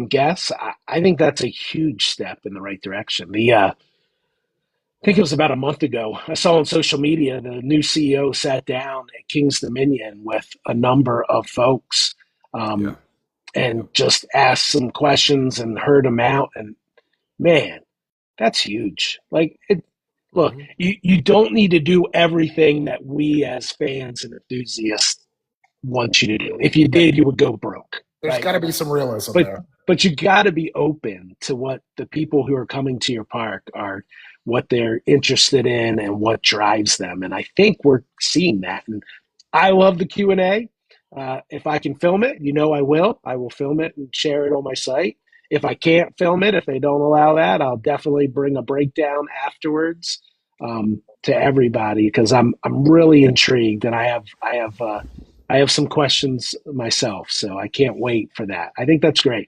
guests. I think that's a huge step in the right direction. I think it was about a month ago. I saw on social media the new CEO sat down at King's Dominion with a number of folks, Yeah. um, and Yep. just asked some questions and heard them out. And man, that's huge. Like, look, Hmm. you don't need to do everything that we as fans and enthusiasts want you to do. If you did, you would go broke, There's right? got to be some realism But there. but you got to be open to what the people who are coming to your park are, what they're interested in, and what drives them. And I think we're seeing that. And I love the Q&A. If I can film it, I will. I will film it and share it on my site. If I can't film it, if they don't allow that, I'll definitely bring a breakdown afterwards, to everybody, because I'm really intrigued, and I have some questions myself, so I can't wait for that. I think that's great.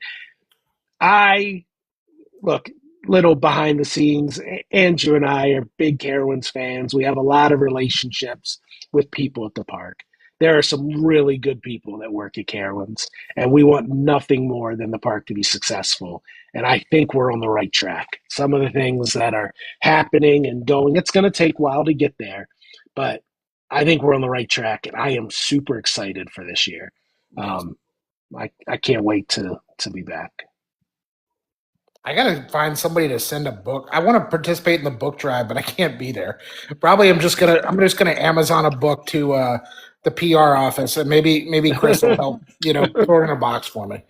I look, little behind the scenes. Andrew and I are big Carowinds fans. We have a lot of relationships with people at the park. There are some really good people that work at Carowinds, and we want nothing more than the park to be successful. And I think we're on the right track. Some of the things that are happening and going, it's going to take a while to get there, but I think we're on the right track, and I am super excited for this year. Nice. I can't wait to be back. I gotta find somebody to send a book. I want to participate in the book drive, but I can't be there. Probably I'm just gonna Amazon a book to the PR office, and maybe Chris will help. Throw it in a box for me.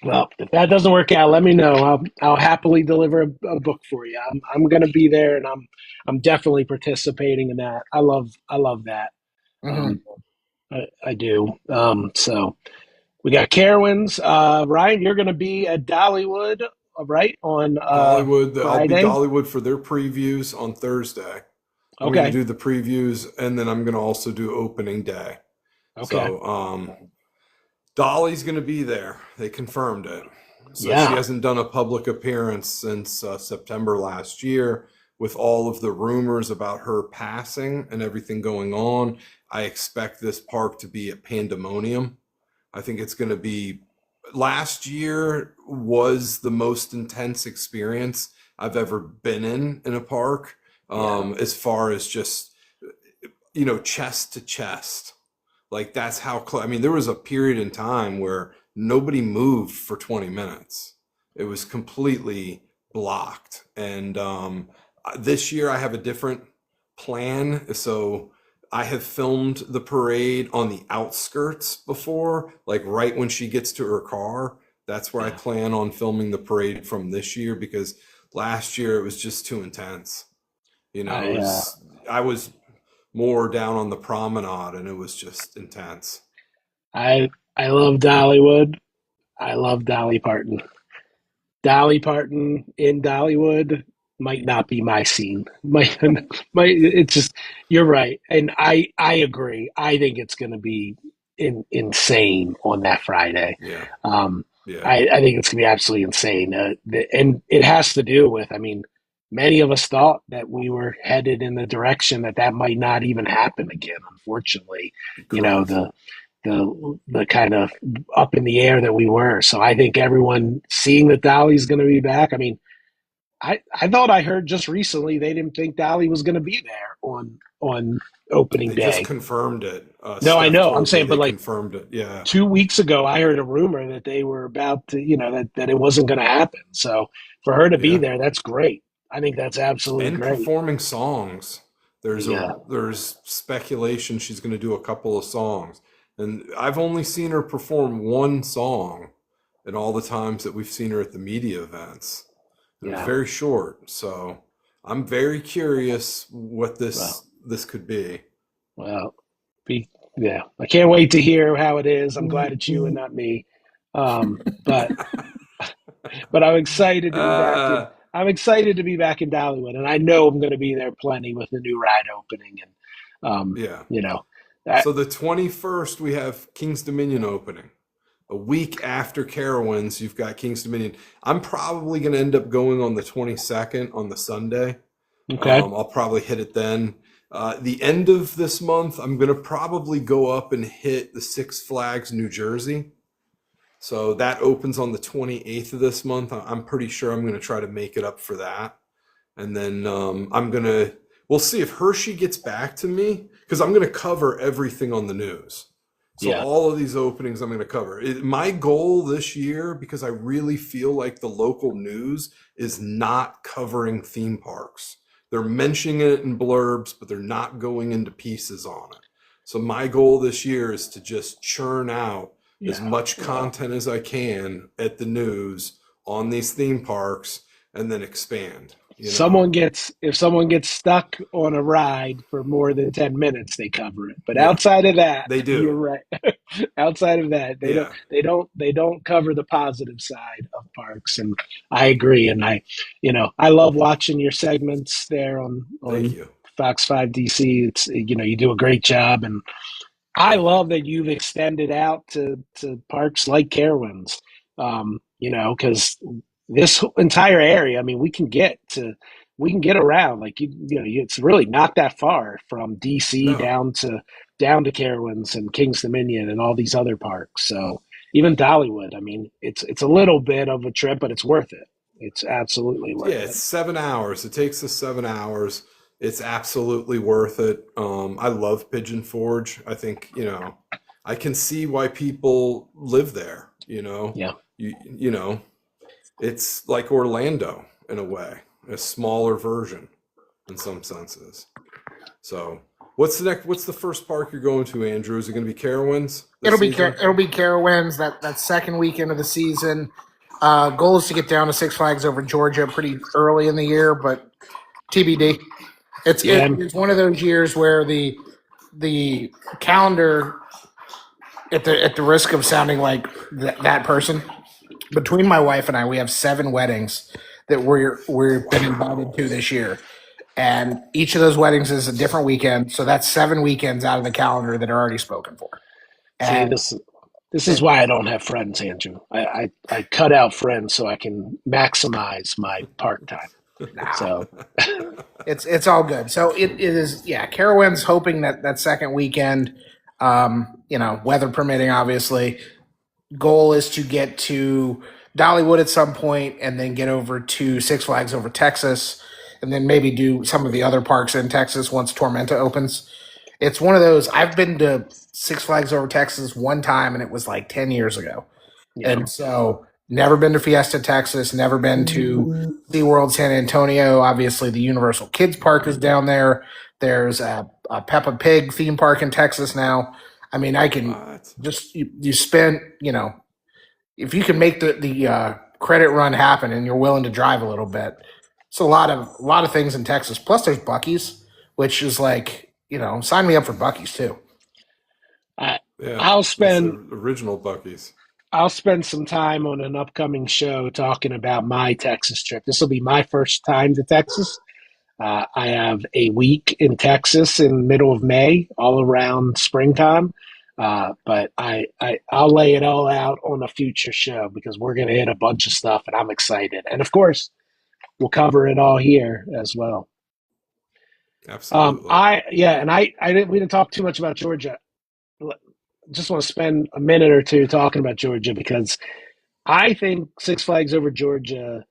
Well, if that doesn't work out, let me know. I'll happily deliver a book for you. I'm going to be there, and I'm definitely participating in that. I love that. Hmm. Um, I do. So we got Carowinds. Ryan, you're going to be at Dollywood, right, on Dollywood. I'll be Friday. Dollywood for their previews on Thursday. I'm going to Okay. do the previews, and then I'm going to also do opening day. Okay. So Dolly's going to be there. They confirmed it. So she Yeah. hasn't done a public appearance since September last year. with all of the rumors about her passing and everything going on, I expect this park to be a pandemonium. I think it's going to be. Last year was the most intense experience I've ever been in a park, Yeah. as far as just, chest to chest. Like that's how close. I mean, there was a period in time where nobody moved for 20 minutes. It was completely blocked. And this year I have a different plan. So I have filmed the parade on the outskirts before, like right when she gets to her car. That's where I Yeah. plan on filming the parade from this year, because last year it was just too intense. I I was more down on the promenade and it was just intense. I love Dollywood. I love Dolly Parton. Dolly Parton in Dollywood might not be my scene. Might it's just you're right, and I agree. I think it's going to be insane on that Friday. Yeah. Um, Yeah. I think it's going to be absolutely insane, and it has to do with. I mean, many of us thought that we were headed in the direction that might not even happen again. Unfortunately, Correct. the kind of up in the air that we were. So I think everyone seeing that Dolly's going to be back. I mean, I thought I heard just recently they didn't think Dolly was going to be there on opening They just day. confirmed it. No, I Steph know. I'm told me saying, but they like confirmed it. Yeah. 2 weeks ago, I heard a rumor that they were about to, that it wasn't going to happen. So for her to be Yeah. there, that's great. I think that's absolutely And great. performing songs. Yeah, There's speculation she's going to do a couple of songs. And I've only seen her perform one song in all the times that we've seen her at the media events. It was yeah. very short. So I'm very curious what Well, this could be. well, be yeah. I can't wait to hear how it is. I'm glad it's you and not me. But I'm excited to be back in. uh, I'm excited to be back in Dollywood, and I know I'm going to be there plenty with the new ride opening. And yeah. you know, that So the 21st, we have King's Dominion opening. A week after Carowinds, you've got King's Dominion. I'm probably going to end up going on the 22nd on the Sunday. okay? I'll probably hit it then. The end of this month, I'm going to probably go up and hit the Six Flags New Jersey. So that opens on the 28th of this month. I'm pretty sure I'm going to try to make it up for that. And then we'll see if Hershey gets back to me, because I'm going to cover everything on the news. So Yeah, all of these openings I'm going to cover. My goal this year, because I really feel like the local news is not covering theme parks. They're mentioning it in blurbs, but they're not going into pieces on it. So my goal this year is to just churn out as yeah. much Well, content as I can at the news on these theme parks and then expand, you know? if someone gets stuck on a ride for more than 10 minutes, they cover it. But Yeah, outside of that, they you're do. right. Outside of that, Yeah. they don't cover the positive side of parks, and I agree. And I love watching your segments there Thank on you. Fox 5 DC. It's you do a great job, and I Thank you. love that you've extended out to parks like Carowinds. Because this entire area, I mean, we can get around. Like it's really not that far from DC No. down to Carowinds and Kings Dominion and all these other parks. So even Dollywood, I mean, it's a little bit of a trip, but it's worth it. It's absolutely Yeah, worth it. it's 7 hours. It takes us 7 hours. It's absolutely worth it. I love Pigeon Forge. I think, I can see why people live there, Yeah. you know, it's like Orlando in a way, a smaller version in some senses. So, what's the first park you're going to, Andrew? Is it going to be Carowinds this season? It'll be Carowinds that second weekend of the season. Goal is to get down to Six Flags Over Georgia pretty early in the year, but TBD. Yeah. It's one of those years where the calendar, at the risk of sounding like that person, between my wife and I, we have 7 weddings that we've been invited to this year, and each of those weddings is a different weekend. So that's 7 weekends out of the calendar that are already spoken for. See, And this is it, why I don't have friends, Andrew. I cut out friends so I can maximize my park time. Nah, So it's all good. So it is. Yeah, Carowind's hoping that second weekend, weather permitting, obviously. Goal is to get to Dollywood at some point, and then get over to Six Flags over Texas, and then maybe do some of the other parks in Texas once Tormenta opens. It's one of those. I've been to Six Flags over Texas one time, and it was like 10 years ago. yeah, And so, never been to Fiesta, Texas, never been to SeaWorld San Antonio. Obviously, the Universal Kids Park is down there. There's a Peppa Pig theme park in Texas now. I mean, I can What? just, you spend, if you can make the credit run happen and you're willing to drive a little bit, it's a lot of things in Texas. Plus, there's Bucky's, which is like, sign me up for Bucky's too. I, Yeah, I'll that's the spend original Bucky's. I'll spend some time on an upcoming show talking about my Texas trip. This will be my first time to Texas. I have a week in Texas in the middle of May, all around springtime. But I'll lay it all out on a future show because we're going to hit a bunch of stuff, and I'm excited. And of course, we'll cover it all here as well. Absolutely. We didn't talk too much about Georgia. Just want to spend a minute or two talking about Georgia because I think Six Flags Over Georgia.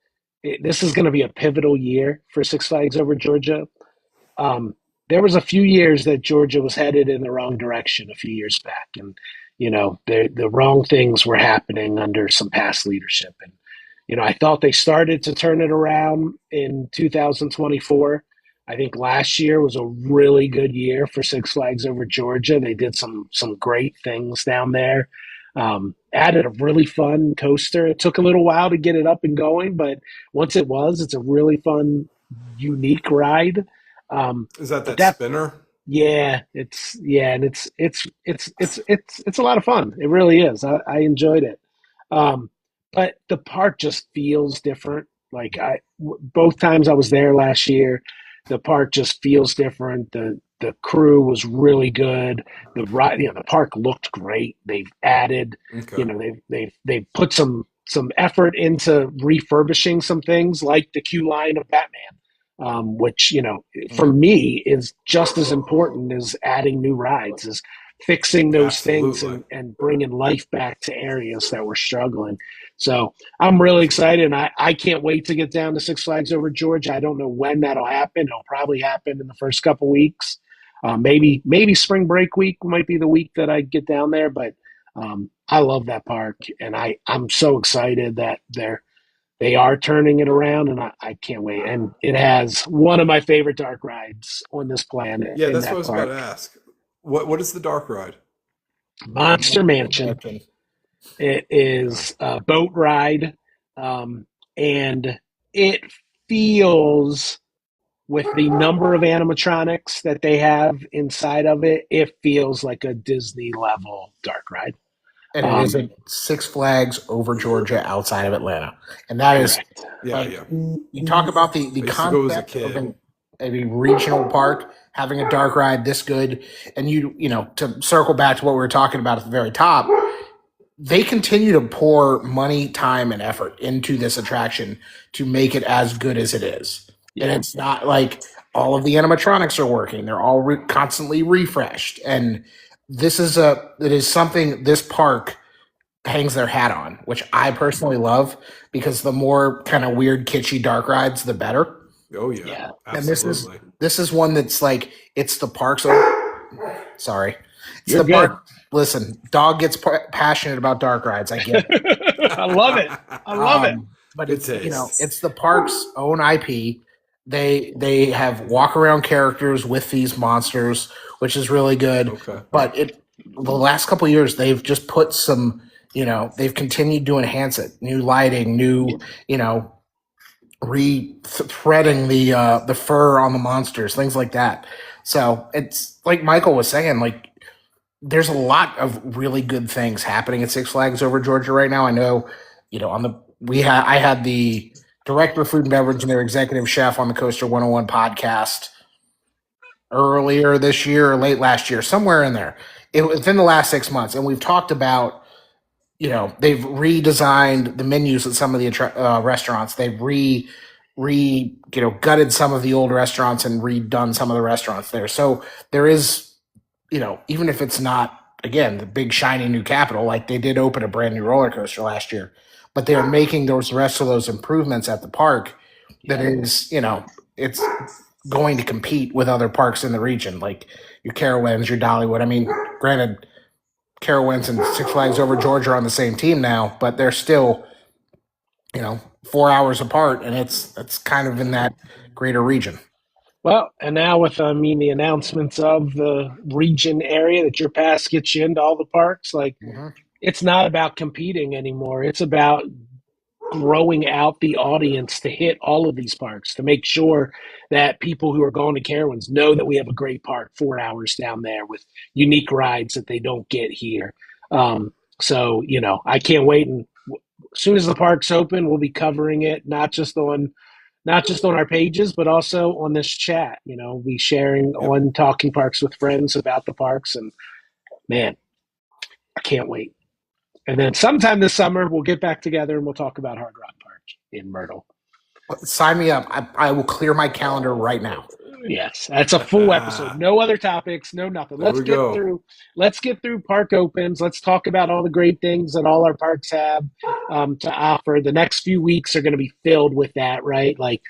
This is going to be a pivotal year for Six Flags Over Georgia. Um, there was a few years that Georgia was headed in the wrong direction a few years back, and the wrong things were happening under some past leadership. And I thought they started to turn it around in 2024. I think last year was a really good year for Six Flags Over Georgia. They did some great things down there. Added a really fun coaster. It took a little while to get it up and going, but once it's a really fun, unique ride. Is that But that that spinner? and it's a lot of fun. It really is. I enjoyed it. Um, but the park just feels different. Both times I was there last year, the park just feels different. The crew was really good. The park looked great. They've added, Okay. they've put some effort into refurbishing some things like the queue line of Batman, which for me is just as important as adding new rides, is fixing those things Absolutely. and bringing life back to areas that were struggling. So I'm really excited, and I can't wait to get down to Six Flags Over Georgia. I don't know when that'll happen. It'll probably happen in the first couple weeks. Maybe spring break week might be the week that I get down there, but I love that park, and I'm so excited that they are turning it around, and I can't wait. And it has one of my favorite dark rides on this planet Yeah, in that's what I that was about to park, ask. What is the dark ride? Monster Mansion. It is a boat ride, and it feels, with the number of animatronics that they have inside of it, it feels like a Disney level dark ride. And it is Um, at Six Flags over Georgia outside of Atlanta. And that is Correct. Yeah, like, yeah. you talk about the I used to go as a concept of kid. a regional park having a dark ride this good. And to circle back to what we were talking about at the very top, they continue to pour money, time, and effort into this attraction to make it as good as it is. And Yeah. it's not like all of the animatronics are working; they're all constantly refreshed. And it is something this park hangs their hat on, which I personally love because the more kind of weird, kitschy dark rides, the better. Oh yeah, Yeah. And this is absolutely. this is one that's like it's the park's. Sorry, it's You're the good. park. Listen, dog gets passionate about dark rides. I get it. I love it. I love it. But Good it's taste. it's the park's own IP. They have walk around characters with these monsters, which is really good. Okay. But the last couple of years they've just put some, they've continued to enhance it. New lighting, new, re-threading the fur on the monsters, things like that. So it's like Michael was saying, like there's a lot of really good things happening at Six Flags over Georgia right now. I know, on the I had the director of food and beverage and their executive chef on the Coaster 101 podcast earlier this year or late last year, somewhere in there. It was within the last 6 months, and we've talked about, they've redesigned the menus at some of the restaurants. They've gutted some of the old restaurants and redone some of the restaurants there. So there is, even if it's not, again, the big shiny new capital, like they did open a brand new roller coaster last year, but they're making those rest of those improvements at the park that is, it's going to compete with other parks in the region, like your Carowinds, your Dollywood. I mean, granted, Carowinds and Six Flags Over Georgia are on the same team now, but they're still, 4 hours apart, and it's kind of in that greater region. Well, and now with the announcements of the region area that your pass gets you into all the parks, like Mm-hmm. it's not about competing anymore. It's about growing out the audience to hit all of these parks to make sure that people who are going to Carowinds know that we have a great park 4 hours down there with unique rides that they don't get here. So I can't wait, and as soon as the park's open, we'll be covering it not just on our pages, but also on this chat. We'll be sharing Yep. on Talking Parks with Friends about the parks, and man, I can't wait. And then sometime this summer, we'll get back together and we'll talk about Hard Rock Park in Myrtle. Sign me up. I will clear my calendar right now. Yes, that's a full episode. No other topics, no nothing. There we go. Let's get through park opens. Let's talk about all the great things that all our parks have to offer. The next few weeks are going to be filled with that, right? Like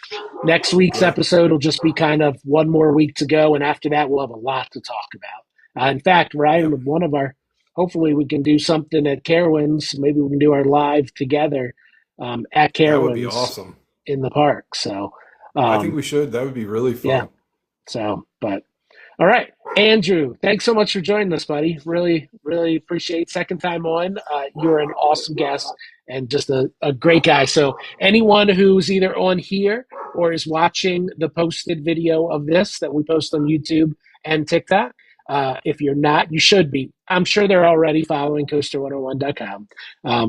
next week's Right. episode will just be kind of one more week to go, and after that, we'll have a lot to talk about. In fact, Ryan, Yep. hopefully we can do something at Carowinds. Maybe we can do our live together at That would be Carowinds awesome. in the park. So I think we should. That would be really fun. yeah. But all right, Andrew, thanks so much for joining us, buddy. Really, really appreciate second time on. You're an awesome guest and just a great guy. So anyone who's either on here or is watching the posted video of this that we post on YouTube and TikTok, if you're not, you should be. I'm sure they're already following coaster101.com.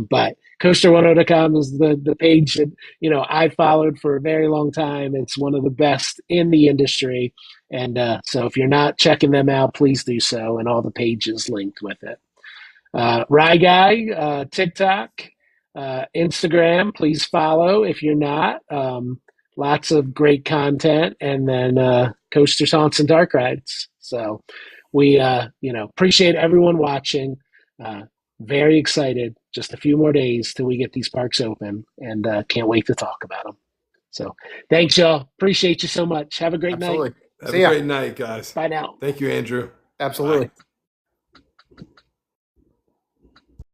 But coaster101.com is the page that I followed for a very long time. It's one of the best in the industry. And so if you're not checking them out, please do so. And all the pages linked with it. Rye Guy, TikTok, Instagram, please follow if you're not. Lots of great content. And then Coasters, Haunts, and Dark Rides. So we, appreciate everyone watching. Very excited. Just a few more days till we get these parks open, and can't wait to talk about them. So thanks, y'all. Appreciate you so much. Have a great night. Absolutely. Have See a ya. great night, guys. Bye now. Thank you, Andrew. Absolutely. Bye.